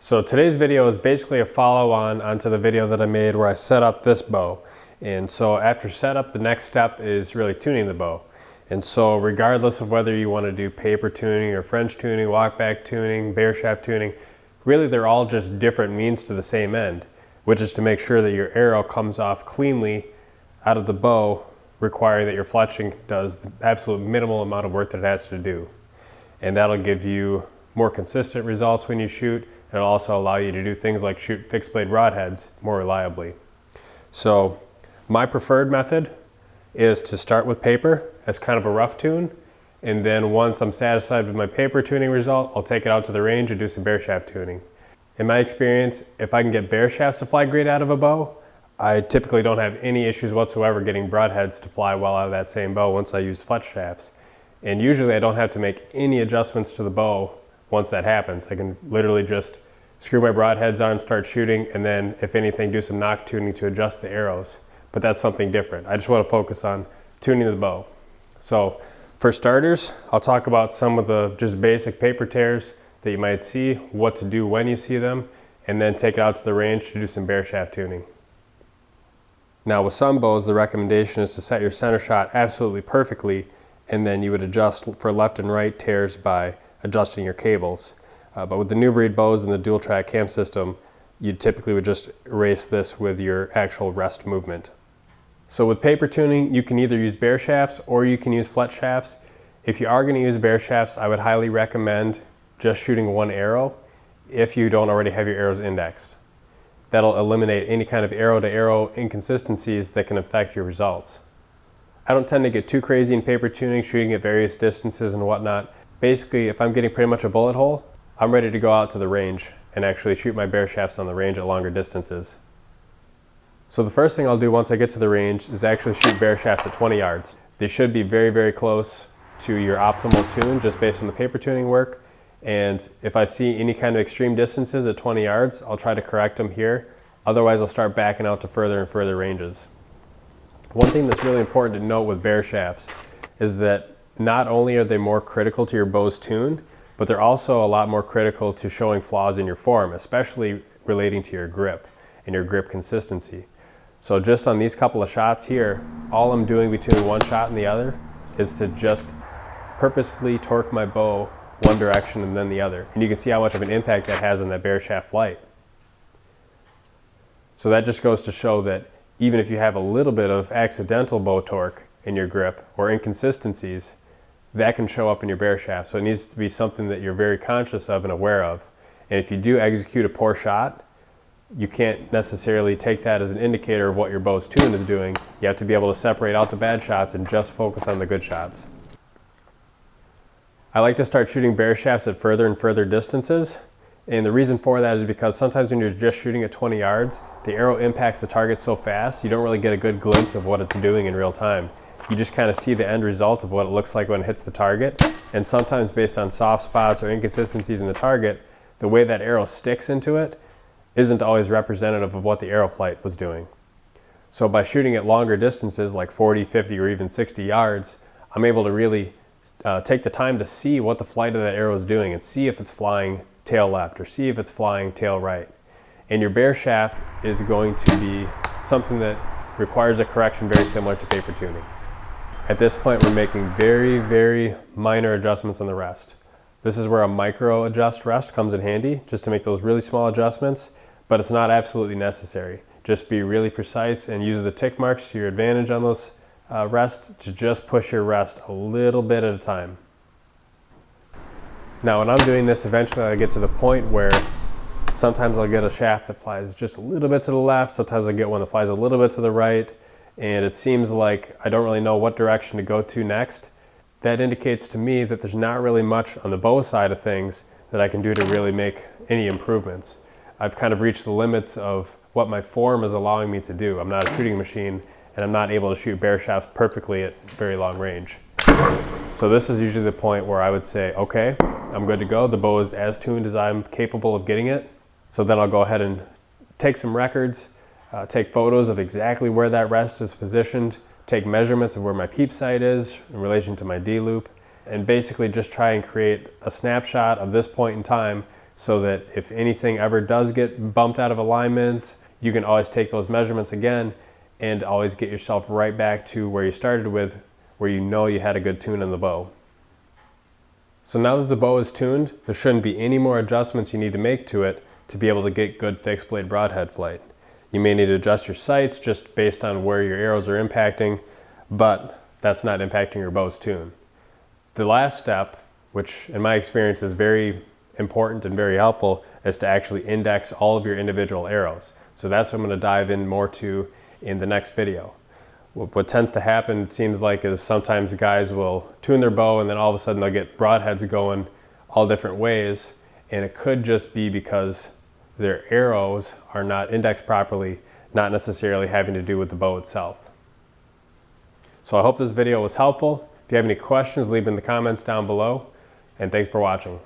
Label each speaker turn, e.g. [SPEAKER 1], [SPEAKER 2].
[SPEAKER 1] So today's video is basically a follow-on onto the video that I made where I set up this bow. And so after setup, the next step is really tuning the bow. And so regardless of whether you want to do paper tuning or French tuning, walkback tuning, Bareshaft tuning, really they're all just different means to the same end, which is to make sure that your arrow comes off cleanly out of the bow, requiring that your fletching does the absolute minimal amount of work that it has to do. And that'll give you more consistent results when you shoot. It'll also allow you to do things like shoot fixed blade broadheads more reliably. So my preferred method is to start with paper as kind of a rough tune, and then once I'm satisfied with my paper tuning result, I'll take it out to the range and do some Bareshaft tuning. In my experience, if I can get Bareshafts to fly great out of a bow, I typically don't have any issues whatsoever getting broadheads to fly well out of that same bow once I use fletch shafts. And usually I don't have to make any adjustments to the bow once that happens. I can literally just screw my broadheads on, start shooting, and then if anything, do some knock tuning to adjust the arrows. But that's something different. I just want to focus on tuning the bow. So for starters, I'll talk about some of the just basic paper tears that you might see, what to do when you see them, and then take it out to the range to do some Bareshaft tuning. Now with some bows, the recommendation is to set your center shot absolutely perfectly, and then you would adjust for left and right tears by adjusting your cables. But with the new breed bows and the dual track cam system, you typically would just erase this with your actual rest movement. So with paper tuning, you can either use Bareshafts or you can use fletch shafts. If you are going to use Bareshafts, I would highly recommend just shooting one arrow if you don't already have your arrows indexed. That'll eliminate any kind of arrow-to-arrow inconsistencies that can affect your results. I don't tend to get too crazy in paper tuning, shooting at various distances and whatnot. Basically, if I'm getting pretty much a bullet hole, I'm ready to go out to the range and actually shoot my Bareshafts on the range at longer distances. So the first thing I'll do once I get to the range is actually shoot Bareshafts at 20 yards. They should be very, very close to your optimal tune just based on the paper tuning work. And if I see any kind of extreme distances at 20 yards, I'll try to correct them here. Otherwise, I'll start backing out to further and further ranges. One thing that's really important to note with Bareshafts is that not only are they more critical to your bow's tune, but they're also a lot more critical to showing flaws in your form, especially relating to your grip and your grip consistency. So just on these couple of shots here, all I'm doing between one shot and the other is to just purposefully torque my bow one direction and then the other. And you can see how much of an impact that has on that Bareshaft flight. So that just goes to show that even if you have a little bit of accidental bow torque in your grip or inconsistencies, that can show up in your Bareshaft. So it needs to be something that you're very conscious of and aware of. And if you do execute a poor shot, you can't necessarily take that as an indicator of what your bow's tune is doing. You have to be able to separate out the bad shots and just focus on the good shots. I like to start shooting Bareshafts at further and further distances. And the reason for that is because sometimes when you're just shooting at 20 yards, the arrow impacts the target so fast, you don't really get a good glimpse of what it's doing in real time. You just kind of see the end result of what it looks like when it hits the target. And sometimes based on soft spots or inconsistencies in the target, the way that arrow sticks into it isn't always representative of what the arrow flight was doing. So by shooting at longer distances like 40, 50, or even 60 yards, I'm able to really take the time to see what the flight of that arrow is doing and see if it's flying tail left or see if it's flying tail right. And your Bareshaft is going to be something that requires a correction very similar to paper tuning. At this point, we're making very, very minor adjustments on the rest. This is where a micro adjust rest comes in handy, just to make those really small adjustments, but it's not absolutely necessary. Just be really precise and use the tick marks to your advantage on those rests to just push your rest a little bit at a time. Now when I'm doing this, eventually I get to the point where sometimes I'll get a shaft that flies just a little bit to the left, sometimes I get one that flies a little bit to the right, and it seems like I don't really know what direction to go to next. That indicates to me that there's not really much on the bow side of things that I can do to really make any improvements. I've kind of reached the limits of what my form is allowing me to do. I'm not a shooting machine, and I'm not able to shoot Bareshafts perfectly at very long range. So this is usually the point where I would say, okay, I'm good to go. The bow is as tuned as I'm capable of getting it. So then I'll go ahead and take some records, take photos of exactly where that rest is positioned, take measurements of where my peep sight is in relation to my D-loop, and basically just try and create a snapshot of this point in time so that if anything ever does get bumped out of alignment, you can always take those measurements again and always get yourself right back to where you started with, where you know you had a good tune in the bow. So now that the bow is tuned, there shouldn't be any more adjustments you need to make to it to be able to get good fixed blade broadhead flight. You may need to adjust your sights just based on where your arrows are impacting, but that's not impacting your bow's tune. The last step, which in my experience is very important and very helpful, is to actually index all of your individual arrows. So that's what I'm going to dive in more to in the next video. What tends to happen, it seems like, is sometimes guys will tune their bow and then all of a sudden they'll get broadheads going all different ways, and it could just be because their arrows are not indexed properly, not necessarily having to do with the bow itself. So I hope this video was helpful. If you have any questions, leave them in the comments down below, and thanks for watching.